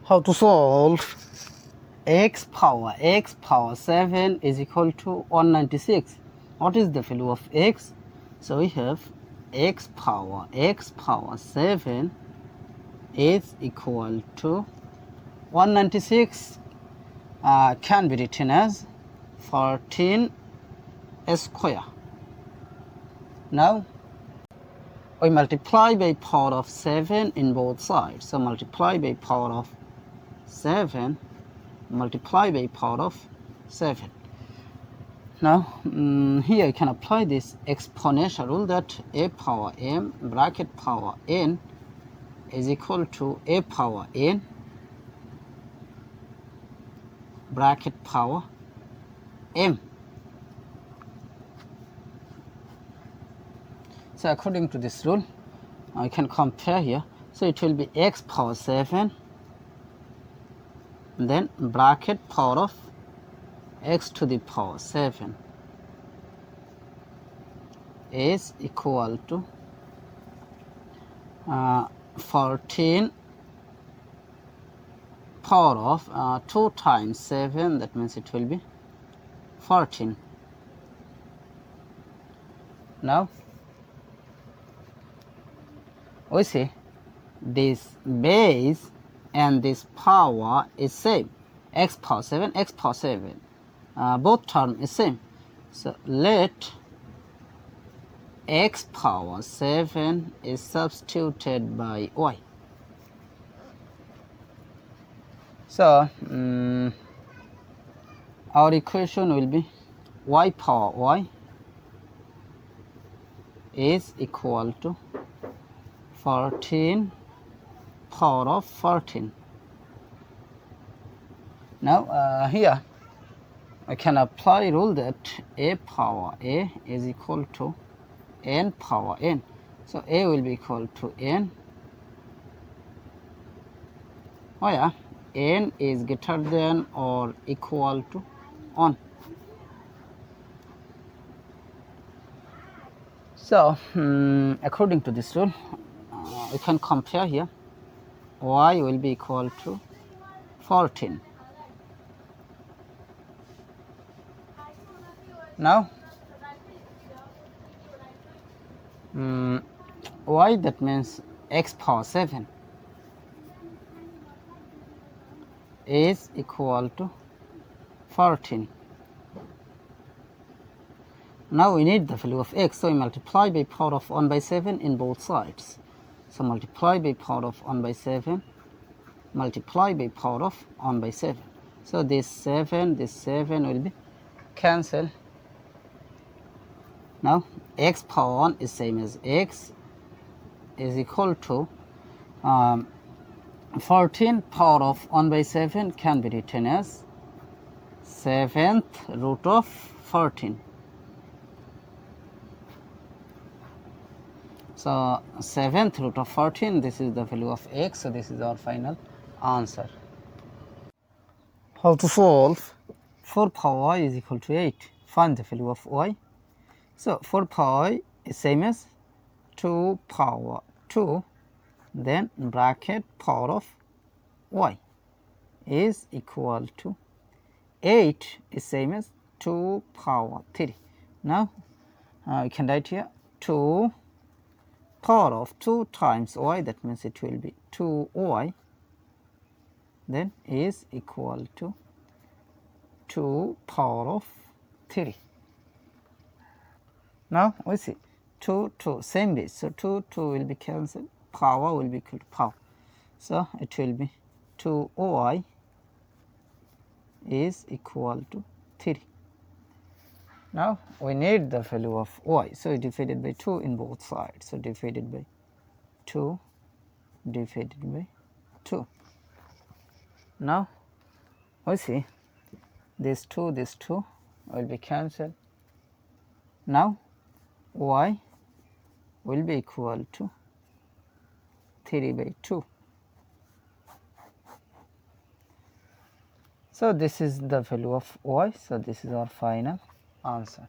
How to solve x power 7 is equal to 196. What is the value of x? So we have x power 7 is equal to 196, can be written as 14 square. Now we multiply by power of 7 in both sides. So multiply by power of 7, multiply by power of 7. Now here you can apply this exponential rule that a power m bracket power n is equal to a power n bracket power m. So according to this rule, I can compare here. So it will be x power 7, then bracket power of x to the power 7 is equal to 14 power of 2 times 7, that means it will be 14. Now we see this base and this power is same, x power 7, both term is same. So let x power 7 is substituted by y. So our equation will be y power y is equal to 14 power of 14. Now here I can apply rule that a power a is equal to n power n. So a will be equal to n where n is greater than or equal to 1. So according to this rule, we can compare here. Y will be equal to 14. Now y, that means x power 7 is equal to 14. Now we need the value of x, so we multiply by power of 1 by 7 in both sides. So multiply by power of 1 by 7, multiply by power of 1 by 7. So this 7 will be cancelled. Now x power 1 is same as x is equal to 14 power of 1 by 7 can be written as 7th root of 14. So 7th root of 14, this is the value of x, so this is our final answer. How to solve 4 power y is equal to 8? Find the value of y. So 4 power y is same as 2 power 2, then bracket power of y is equal to 8 is same as 2 power 3. Now you can write here 2 power of 2 times y, that means it will be 2y, then is equal to 2 power of 3. Now we see 2 same base, so 2 will be cancelled, power will be equal to power, so it will be 2y is equal to 3. Now we need the value of y, so divided by 2 in both sides, so divided by 2 divided by 2. Now we see this 2 will be cancelled. Now y will be equal to 3 by 2. So this is the value of y, so this is our final answer.